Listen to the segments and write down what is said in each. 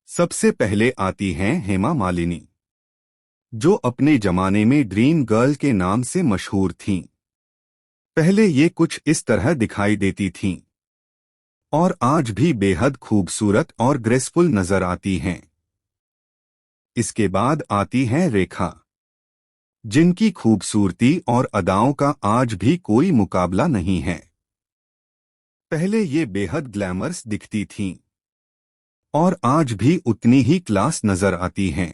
सबसे पहले आती हैं हेमा मालिनी, जो अपने जमाने में ड्रीम गर्ल के नाम से मशहूर थीं। पहले ये कुछ इस तरह दिखाई देती थीं और आज भी बेहद खूबसूरत और ग्रेसफुल नजर आती हैं। इसके बाद आती हैं रेखा, जिनकी खूबसूरती और अदाओं का आज भी कोई मुकाबला नहीं है। पहले ये बेहद ग्लैमरस दिखती थीं और आज भी उतनी ही क्लास नजर आती हैं।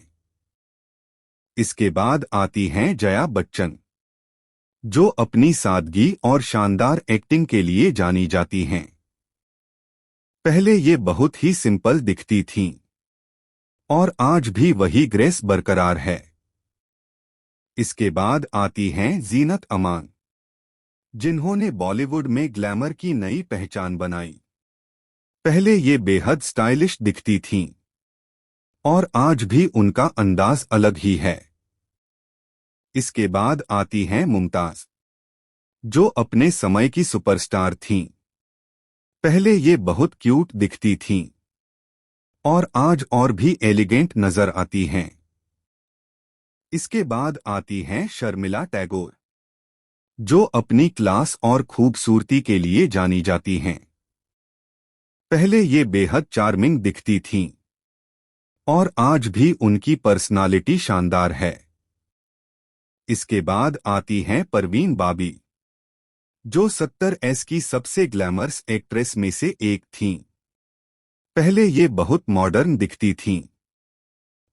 इसके बाद आती हैं जया बच्चन, जो अपनी सादगी और शानदार एक्टिंग के लिए जानी जाती हैं। पहले ये बहुत ही सिंपल दिखती थीं और आज भी वही ग्रेस बरकरार है। इसके बाद आती हैं जीनत अमान, जिन्होंने बॉलीवुड में ग्लैमर की नई पहचान बनाई। पहले ये बेहद स्टाइलिश दिखती थीं और आज भी उनका अंदाज अलग ही है। इसके बाद आती हैं मुमताज, जो अपने समय की सुपरस्टार थीं। पहले ये बहुत क्यूट दिखती थीं और आज और भी एलिगेंट नजर आती हैं। इसके बाद आती हैं शर्मिला टैगोर, जो अपनी क्लास और खूबसूरती के लिए जानी जाती हैं। पहले ये बेहद चार्मिंग दिखती थीं और आज भी उनकी पर्सनालिटी शानदार है। इसके बाद आती हैं परवीन बाबी, जो 70s की सबसे ग्लैमरस एक्ट्रेस में से एक थीं। पहले ये बहुत मॉडर्न दिखती थीं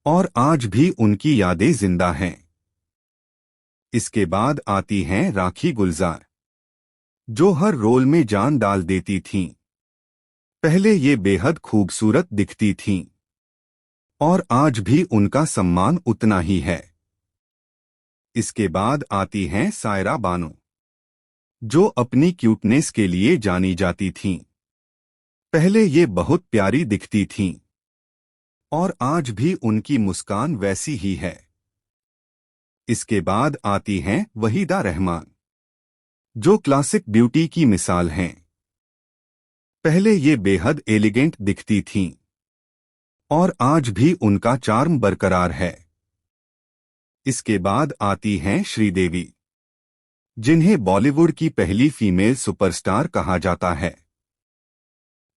और आज भी उनकी यादें जिंदा हैं। इसके बाद आती हैं राखी गुलजार, जो हर रोल में जान डाल देती थीं। पहले ये बेहद खूबसूरत दिखती थीं और आज भी उनका सम्मान उतना ही है। इसके बाद आती हैं सायरा बानो, जो अपनी क्यूटनेस के लिए जानी जाती थीं। पहले ये बहुत प्यारी दिखती थीं और आज भी उनकी मुस्कान वैसी ही है। इसके बाद आती हैं वहीदा रहमान, जो क्लासिक ब्यूटी की मिसाल हैं। पहले ये बेहद एलिगेंट दिखती थीं और आज भी उनका चार्म बरकरार है। इसके बाद आती हैं श्रीदेवी, जिन्हें बॉलीवुड की पहली फीमेल सुपरस्टार कहा जाता है।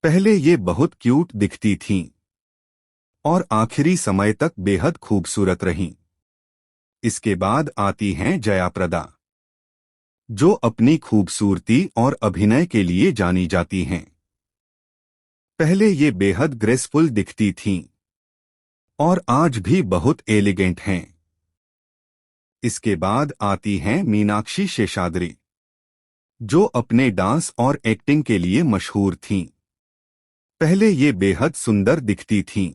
पहले ये बहुत क्यूट दिखती थीं और आखिरी समय तक बेहद खूबसूरत रहीं। इसके बाद आती हैं जया प्रदा, जो अपनी खूबसूरती और अभिनय के लिए जानी जाती हैं। पहले ये बेहद ग्रेसफुल दिखती थीं और आज भी बहुत एलिगेंट हैं। इसके बाद आती हैं मीनाक्षी शेषाद्री, जो अपने डांस और एक्टिंग के लिए मशहूर थीं। पहले ये बेहद सुंदर दिखती थीं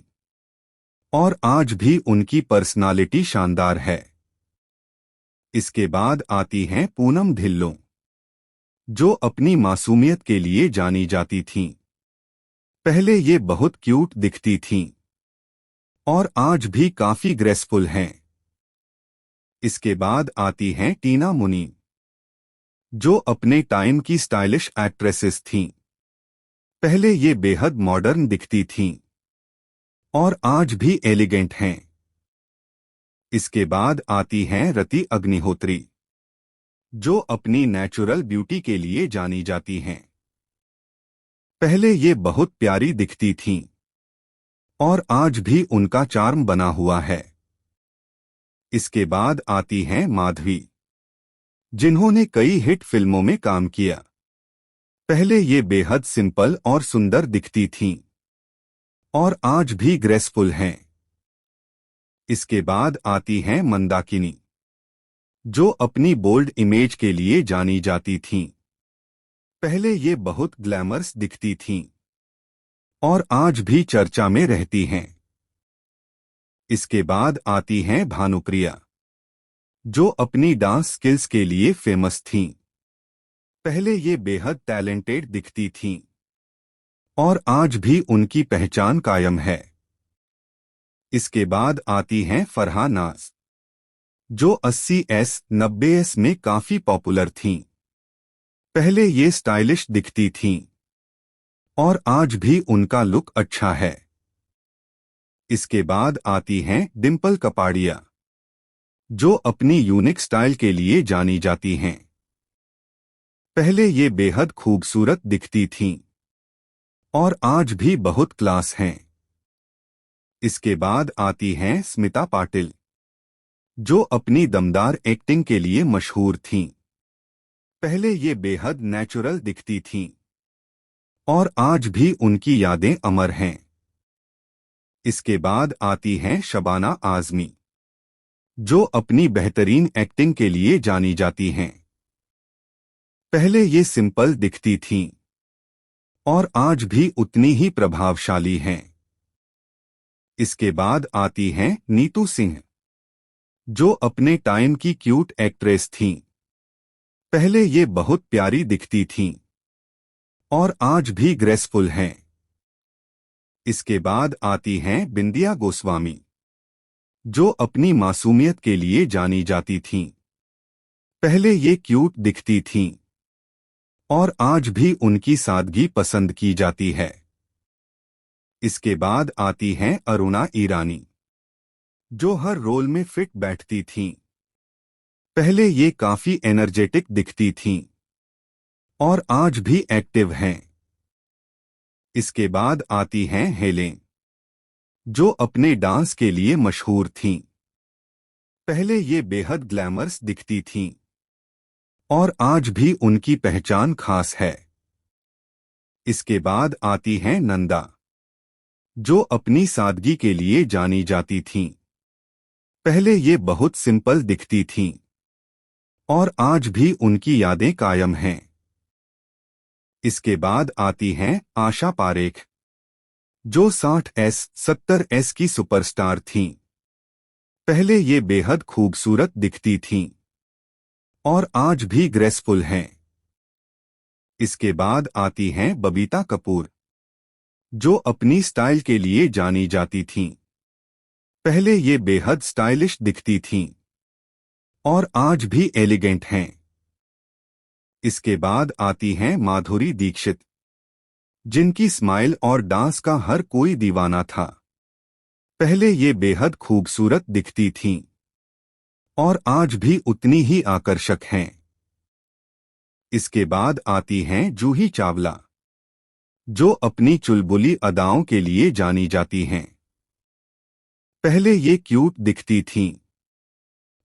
और आज भी उनकी पर्सनालिटी शानदार है। इसके बाद आती हैं पूनम ढिल्लों, जो अपनी मासूमियत के लिए जानी जाती थीं। पहले ये बहुत क्यूट दिखती थीं और आज भी काफी ग्रेसफुल हैं। इसके बाद आती हैं टीना मुनीम, जो अपने टाइम की स्टाइलिश एक्ट्रेसेस थीं। पहले ये बेहद मॉडर्न दिखती थीं और आज भी एलिगेंट हैं। इसके बाद आती हैं रति अग्निहोत्री, जो अपनी नेचुरल ब्यूटी के लिए जानी जाती हैं। पहले ये बहुत प्यारी दिखती थीं और आज भी उनका चार्म बना हुआ है। इसके बाद आती हैं माधवी, जिन्होंने कई हिट फिल्मों में काम किया। पहले ये बेहद सिंपल और सुंदर दिखती थीं और आज भी ग्रेसफुल हैं। इसके बाद आती हैं मंदाकिनी, जो अपनी बोल्ड इमेज के लिए जानी जाती थीं। पहले ये बहुत ग्लैमरस दिखती थीं और आज भी चर्चा में रहती हैं। इसके बाद आती हैं भानुप्रिया, जो अपनी डांस स्किल्स के लिए फेमस थीं। पहले ये बेहद टैलेंटेड दिखती थीं और आज भी उनकी पहचान कायम है। इसके बाद आती हैं फरहा नाज, जो 80s 90s में काफी पॉपुलर थीं। पहले ये स्टाइलिश दिखती थीं और आज भी उनका लुक अच्छा है। इसके बाद आती हैं डिम्पल कपाड़िया, जो अपनी यूनिक स्टाइल के लिए जानी जाती हैं। पहले ये बेहद खूबसूरत दिखती थीं और आज भी बहुत क्लास हैं। इसके बाद आती हैं स्मिता पाटिल, जो अपनी दमदार एक्टिंग के लिए मशहूर थीं। पहले ये बेहद नेचुरल दिखती थीं और आज भी उनकी यादें अमर हैं। इसके बाद आती हैं शबाना आज़मी, जो अपनी बेहतरीन एक्टिंग के लिए जानी जाती हैं। पहले ये सिंपल दिखती थीं और आज भी उतनी ही प्रभावशाली हैं। इसके बाद आती हैं नीतू सिंह, जो अपने टाइम की क्यूट एक्ट्रेस थीं। पहले ये बहुत प्यारी दिखती थीं और आज भी ग्रेसफुल हैं। इसके बाद आती हैं बिंदिया गोस्वामी, जो अपनी मासूमियत के लिए जानी जाती थीं। पहले ये क्यूट दिखती थीं और आज भी उनकी सादगी पसंद की जाती है। इसके बाद आती हैं अरुणा ईरानी, जो हर रोल में फिट बैठती थीं। पहले ये काफी एनर्जेटिक दिखती थीं और आज भी एक्टिव हैं। इसके बाद आती हैं हेलेन, जो अपने डांस के लिए मशहूर थीं। पहले ये बेहद ग्लैमरस दिखती थीं और आज भी उनकी पहचान खास है। इसके बाद आती हैं नंदा, जो अपनी सादगी के लिए जानी जाती थीं। पहले ये बहुत सिंपल दिखती थीं और आज भी उनकी यादें कायम हैं। इसके बाद आती हैं आशा पारेख, जो 60s 70s की सुपरस्टार थीं। पहले ये बेहद खूबसूरत दिखती थीं और आज भी ग्रेसफुल हैं। इसके बाद आती हैं बबीता कपूर, जो अपनी स्टाइल के लिए जानी जाती थीं। पहले ये बेहद स्टाइलिश दिखती थीं और आज भी एलिगेंट हैं। इसके बाद आती हैं माधुरी दीक्षित, जिनकी स्माइल और डांस का हर कोई दीवाना था। पहले ये बेहद खूबसूरत दिखती थीं और आज भी उतनी ही आकर्षक हैं। इसके बाद आती हैं जूही चावला, जो अपनी चुलबुली अदाओं के लिए जानी जाती हैं। पहले ये क्यूट दिखती थीं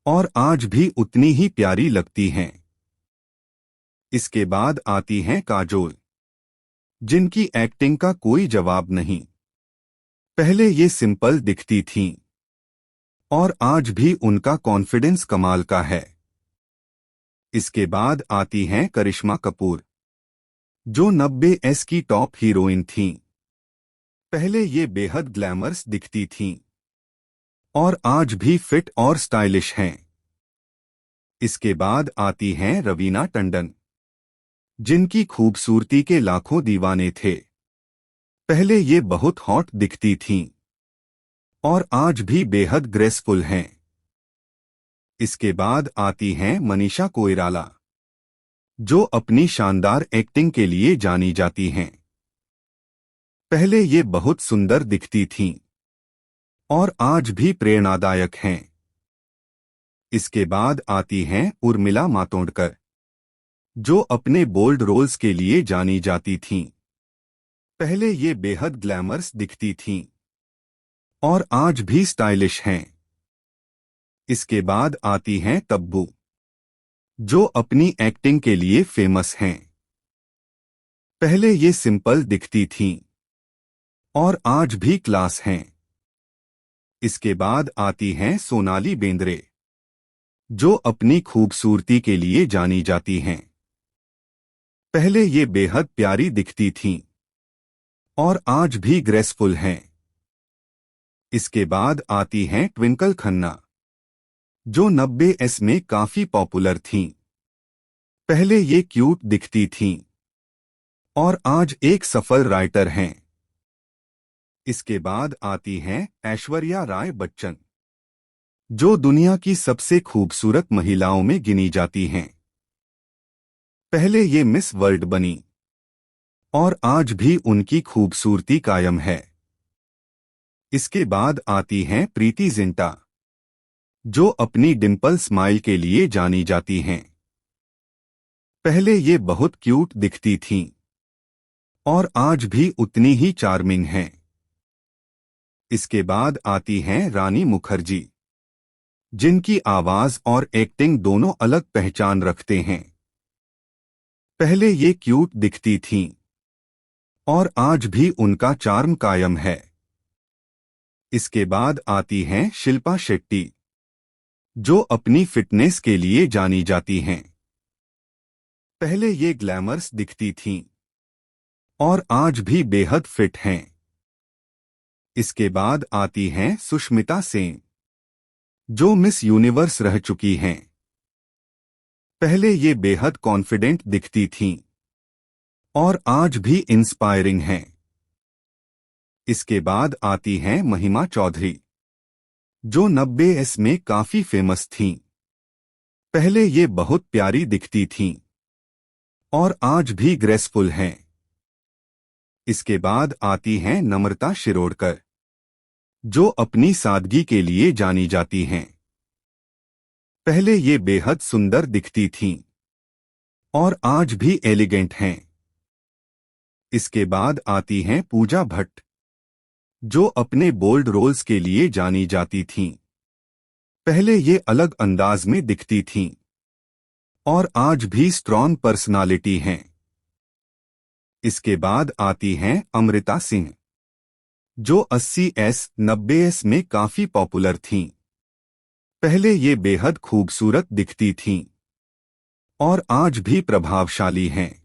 और आज भी उतनी ही प्यारी लगती हैं। इसके बाद आती हैं काजोल, जिनकी एक्टिंग का कोई जवाब नहीं। पहले ये सिंपल दिखती थीं और आज भी उनका कॉन्फिडेंस कमाल का है। इसके बाद आती हैं करिश्मा कपूर, जो 90s की टॉप हीरोइन थीं। पहले ये बेहद ग्लैमरस दिखती थीं और आज भी फिट और स्टाइलिश हैं। इसके बाद आती हैं रवीना टंडन, जिनकी खूबसूरती के लाखों दीवाने थे। पहले ये बहुत हॉट दिखती थीं और आज भी बेहद ग्रेसफुल हैं। इसके बाद आती हैं मनीषा कोइराला, जो अपनी शानदार एक्टिंग के लिए जानी जाती हैं। पहले ये बहुत सुंदर दिखती थीं और आज भी प्रेरणादायक हैं। इसके बाद आती हैं उर्मिला मातोंडकर, जो अपने बोल्ड रोल्स के लिए जानी जाती थीं। पहले ये बेहद ग्लैमरस दिखती थीं और आज भी स्टाइलिश हैं। इसके बाद आती हैं तब्बू, जो अपनी एक्टिंग के लिए फेमस हैं। पहले ये सिंपल दिखती थीं और आज भी क्लास हैं। इसके बाद आती हैं सोनाली बेंद्रे, जो अपनी खूबसूरती के लिए जानी जाती हैं। पहले ये बेहद प्यारी दिखती थीं और आज भी ग्रेसफुल हैं। इसके बाद आती हैं ट्विंकल खन्ना, जो 90s में काफी पॉपुलर थीं। पहले ये क्यूट दिखती थीं और आज एक सफल राइटर हैं। इसके बाद आती हैं ऐश्वर्या राय बच्चन, जो दुनिया की सबसे खूबसूरत महिलाओं में गिनी जाती हैं। पहले ये मिस वर्ल्ड बनी और आज भी उनकी खूबसूरती कायम है। इसके बाद आती हैं प्रीति जिंटा, जो अपनी डिम्पल स्माइल के लिए जानी जाती हैं। पहले ये बहुत क्यूट दिखती थीं और आज भी उतनी ही चार्मिंग हैं। इसके बाद आती हैं रानी मुखर्जी, जिनकी आवाज और एक्टिंग दोनों अलग पहचान रखते हैं। पहले ये क्यूट दिखती थीं और आज भी उनका चार्म कायम है। इसके बाद आती हैं शिल्पा शेट्टी, जो अपनी फिटनेस के लिए जानी जाती हैं। पहले ये ग्लैमरस दिखती थीं और आज भी बेहद फिट हैं। इसके बाद आती हैं सुष्मिता सेन, जो मिस यूनिवर्स रह चुकी हैं। पहले ये बेहद कॉन्फिडेंट दिखती थीं और आज भी इंस्पायरिंग हैं। इसके बाद आती हैं महिमा चौधरी, जो 90s में काफी फेमस थीं। पहले ये बहुत प्यारी दिखती थीं और आज भी ग्रेसफुल हैं। इसके बाद आती हैं नम्रता शिरोडकर, जो अपनी सादगी के लिए जानी जाती हैं। पहले ये बेहद सुंदर दिखती थीं और आज भी एलिगेंट हैं। इसके बाद आती हैं पूजा भट्ट, जो अपने बोल्ड रोल्स के लिए जानी जाती थीं। पहले ये अलग अंदाज में दिखती थीं और आज भी स्ट्रॉन्ग पर्सनालिटी हैं। इसके बाद आती हैं अमृता सिंह, जो 80s 90s में काफी पॉपुलर थीं। पहले ये बेहद खूबसूरत दिखती थीं और आज भी प्रभावशाली हैं।